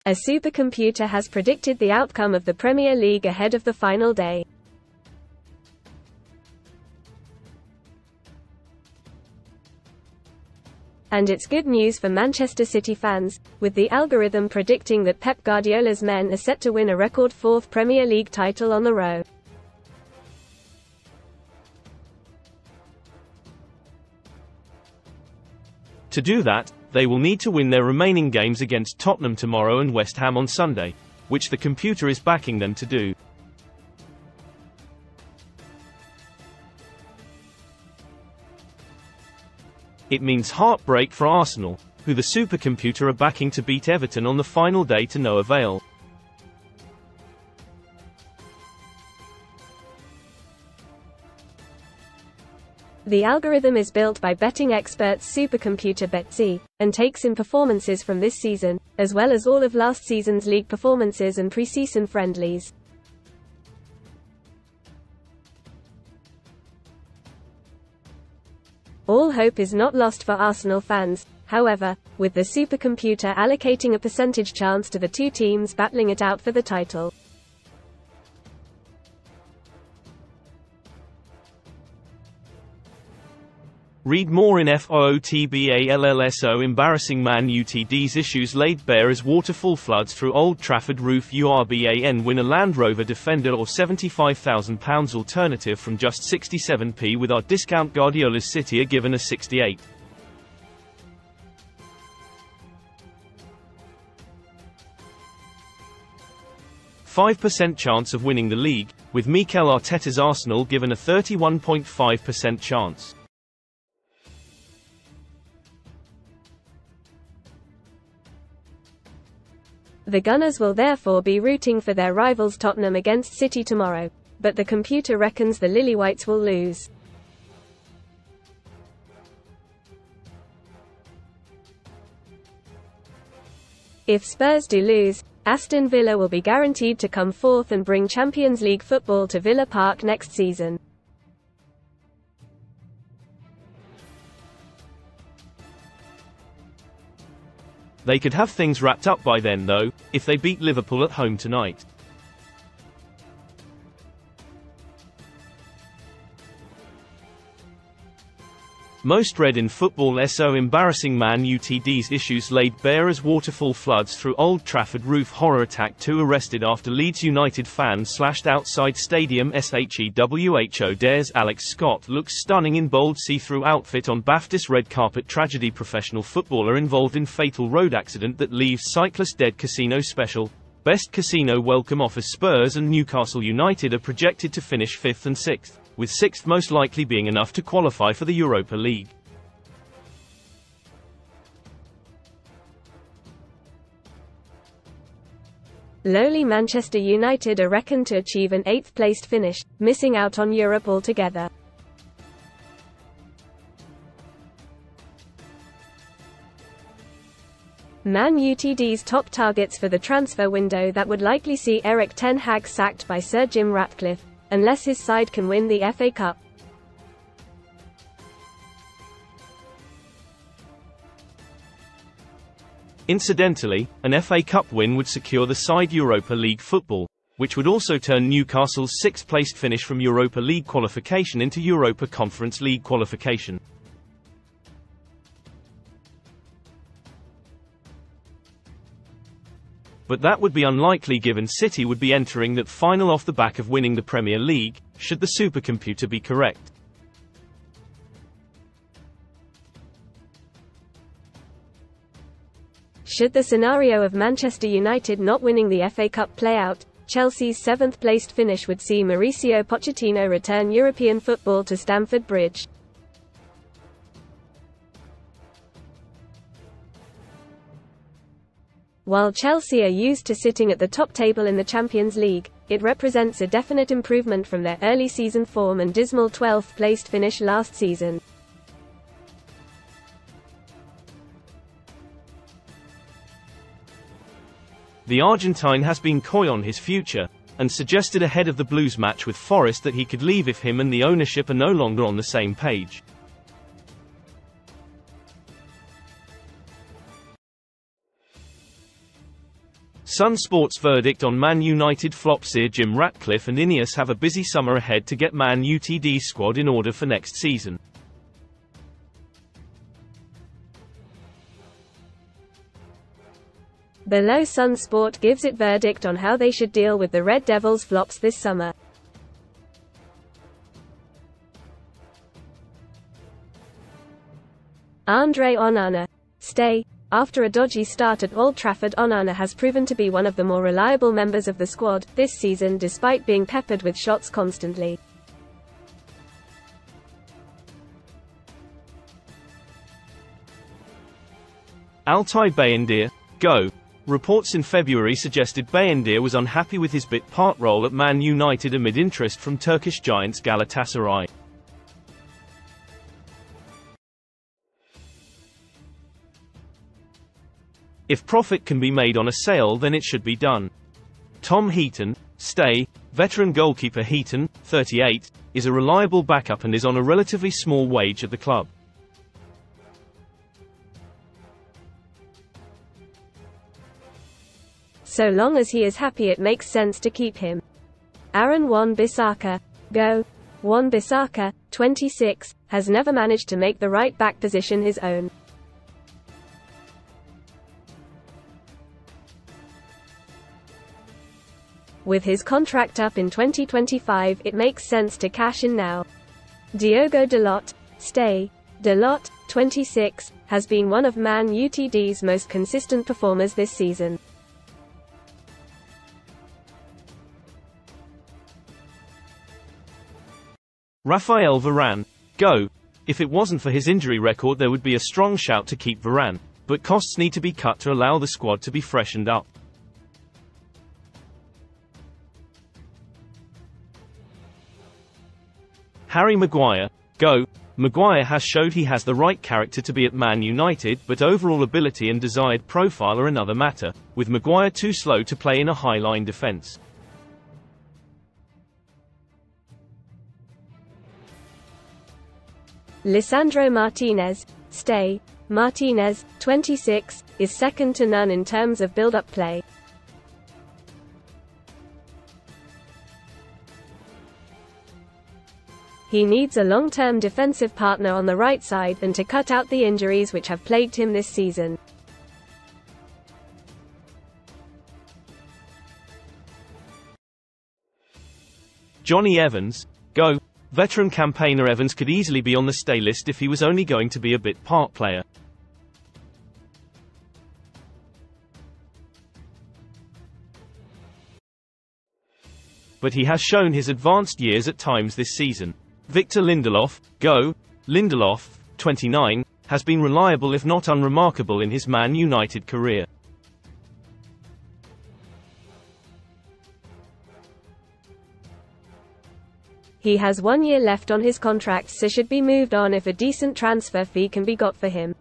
A supercomputer has predicted the outcome of the Premier League ahead of the final day. And it's good news for Manchester City fans, with the algorithm predicting that Pep Guardiola's men are set to win a record fourth Premier League title on the row. To do that, they will need to win their remaining games against Tottenham tomorrow and West Ham on Sunday, which the computer is backing them to do. It means heartbreak for Arsenal, who the supercomputer are backing to beat Everton on the final day to no avail. The algorithm is built by betting experts supercomputer Bet.C, and takes in performances from this season, as well as all of last season's league performances and pre-season friendlies. All hope is not lost for Arsenal fans, however, with the supercomputer allocating a percentage chance to the two teams battling it out for the title. Read more in FOOTBALLSO. Embarrassing Man UTD's issues laid bare as waterfall floods through Old Trafford roof. URBAN win a Land Rover Defender or £75,000 alternative from just 67p with our discount. Guardiola's City are given a 68. %5 chance of winning the league, with Mikel Arteta's Arsenal given a 31.5% chance. The Gunners will therefore be rooting for their rivals Tottenham against City tomorrow, but the computer reckons the Lilywhites will lose. If Spurs do lose, Aston Villa will be guaranteed to come fourth and bring Champions League football to Villa Park next season. They could have things wrapped up by then though, if they beat Liverpool at home tonight. Most read in football. SO embarrassing Man UTD's issues laid bare as waterfall floods through Old Trafford roof. Horror attack 2 arrested after Leeds United fan slashed outside stadium. SHEWHO dares Alex Scott looks stunning in bold see-through outfit on BAFTA's red carpet. Tragedy professional footballer involved in fatal road accident that leaves cyclist dead. Casino special. Best casino welcome offers. Spurs and Newcastle United are projected to finish 5th and 6th. With 6th most likely being enough to qualify for the Europa League. Lowly Manchester United are reckoned to achieve an 8th-placed finish, missing out on Europe altogether. Man UTD's top targets for the transfer window that would likely see Erik ten Hag sacked by Sir Jim Ratcliffe, unless his side can win the FA Cup. Incidentally, an FA Cup win would secure the side Europa League football, which would also turn Newcastle's 6th-placed finish from Europa League qualification into Europa Conference League qualification. But that would be unlikely given City would be entering that final off the back of winning the Premier League, should the supercomputer be correct. Should the scenario of Manchester United not winning the FA Cup play out, Chelsea's 7th-placed finish would see Mauricio Pochettino return European football to Stamford Bridge. While Chelsea are used to sitting at the top table in the Champions League, it represents a definite improvement from their early season form and dismal 12th-placed finish last season. The Argentine has been coy on his future, and suggested ahead of the Blues match with Forest that he could leave if him and the ownership are no longer on the same page. Sun Sports verdict on Man United flop. Sir Jim Ratcliffe and Ineos have a busy summer ahead to get Man UTD's squad in order for next season. Below, Sun Sport gives it verdict on how they should deal with the Red Devils' flops this summer. Andre Onana. Stay. After a dodgy start at Old Trafford, Onana has proven to be one of the more reliable members of the squad this season, despite being peppered with shots constantly. Altay Bayındır. Go. Reports in February suggested Bayındır was unhappy with his bit part role at Man United amid interest from Turkish giants Galatasaray. If profit can be made on a sale, then it should be done. Tom Heaton. Stay. Veteran goalkeeper Heaton, 38, is a reliable backup and is on a relatively small wage at the club. So long as he is happy, it makes sense to keep him. Aaron Wan-Bissaka. Go. Wan-Bissaka, 26, has never managed to make the right back position his own. With his contract up in 2025, it makes sense to cash in now. Diogo Dalot. Stay. Dalot, 26, has been one of Man UTD's most consistent performers this season. Raphael Varane. Go. If it wasn't for his injury record, there would be a strong shout to keep Varane, but costs need to be cut to allow the squad to be freshened up. Harry Maguire. Go. Maguire has showed he has the right character to be at Man United, but overall ability and desired profile are another matter, with Maguire too slow to play in a high-line defence. Lisandro Martinez. Stay. Martinez, 26, is second to none in terms of build-up play. He needs a long-term defensive partner on the right side, and to cut out the injuries which have plagued him this season. Johnny Evans. Go. Veteran campaigner Evans could easily be on the stay list if he was only going to be a bit part player. But he has shown his advanced years at times this season. Victor Lindelof. Go. Lindelof, 29, has been reliable if not unremarkable in his Man United career. He has 1 year left on his contract, so should be moved on if a decent transfer fee can be got for him.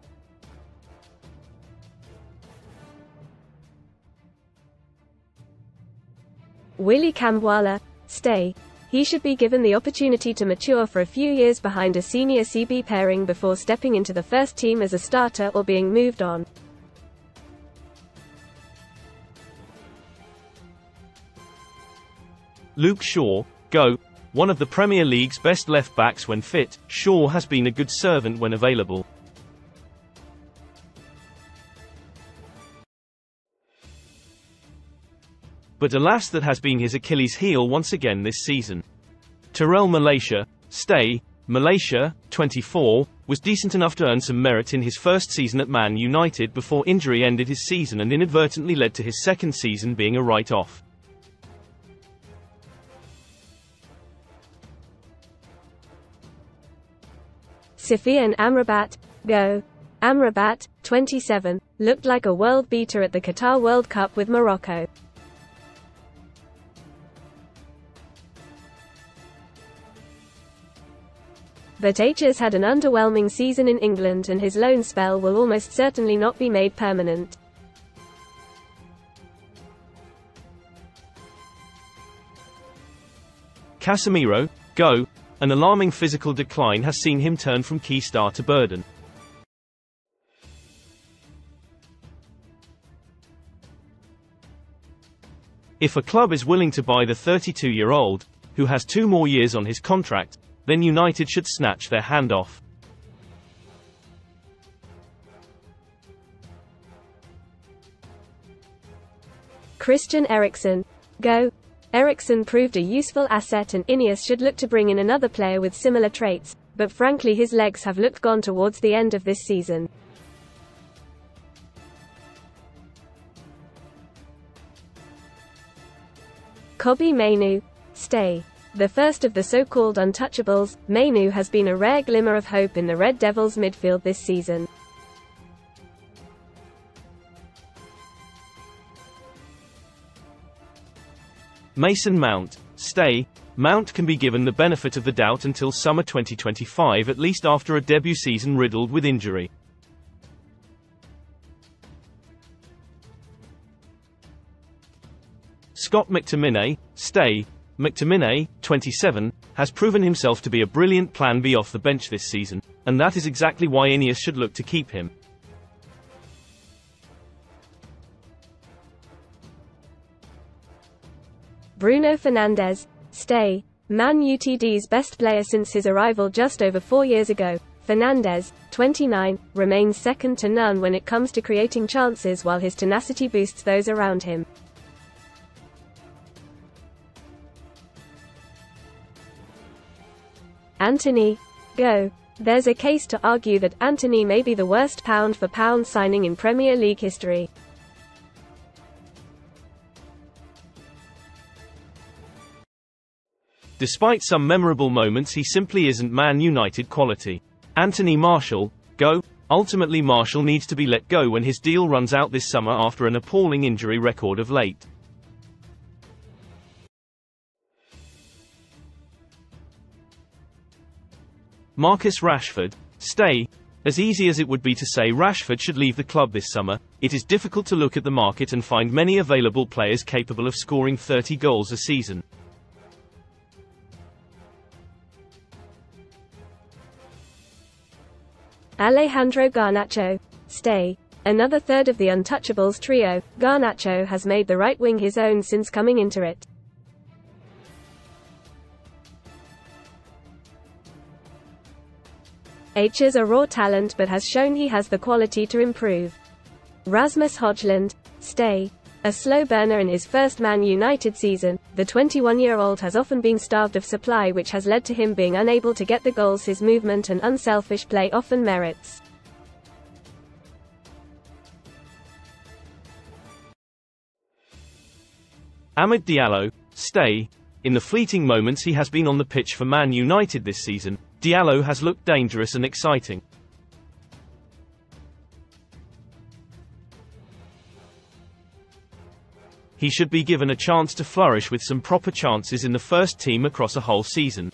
Willy Kambwala. Stay. He should be given the opportunity to mature for a few years behind a senior CB pairing before stepping into the first team as a starter or being moved on. Luke Shaw. Go. One of the Premier League's best left-backs when fit, Shaw has been a good servant when available. But alas, that has been his Achilles heel once again this season. Terrell Malaysia. Stay. Malaysia, 24, was decent enough to earn some merit in his first season at Man United before injury ended his season and inadvertently led to his second season being a write-off. Sufyan Amrabat. Go. Amrabat, 27, looked like a world beater at the Qatar World Cup with Morocco. But H has had an underwhelming season in England, and his loan spell will almost certainly not be made permanent. Casemiro. Go. An alarming physical decline has seen him turn from key star to burden. If a club is willing to buy the 32-year-old, who has 2 more years on his contract, then United should snatch their hand off. Christian Eriksen. Go. Eriksen proved a useful asset and Ineos should look to bring in another player with similar traits, but frankly his legs have looked gone towards the end of this season. Kobbie Mainoo. Stay. The first of the so-called untouchables, Mainoo has been a rare glimmer of hope in the Red Devils' midfield this season. Mason Mount. Stay. Mount can be given the benefit of the doubt until summer 2025, at least after a debut season riddled with injury. Scott McTominay. Stay. McTominay, 27, has proven himself to be a brilliant plan B off the bench this season, and that is exactly why Ineos should look to keep him. Bruno Fernandes. Stay. Man Utd's best player since his arrival just over 4 years ago, Fernandes, 29, remains second to none when it comes to creating chances, while his tenacity boosts those around him. Antony. Go. There's a case to argue that Antony may be the worst pound-for-pound signing in Premier League history. Despite some memorable moments, he simply isn't Man United quality. Anthony Martial. Go. Ultimately Martial needs to be let go when his deal runs out this summer after an appalling injury record of late. Marcus Rashford. Stay. As easy as it would be to say Rashford should leave the club this summer, it is difficult to look at the market and find many available players capable of scoring 30 goals a season. Alejandro Garnacho. Stay. Another third of the untouchables trio, Garnacho has made the right wing his own since coming into it. H is a raw talent but has shown he has the quality to improve. Rasmus Højlund. Stay. A slow burner in his first Man United season, the 21-year-old has often been starved of supply, which has led to him being unable to get the goals his movement and unselfish play often merits. Amad Diallo. Stay. In the fleeting moments he has been on the pitch for Man United this season, Diallo has looked dangerous and exciting. He should be given a chance to flourish with some proper chances in the first team across a whole season.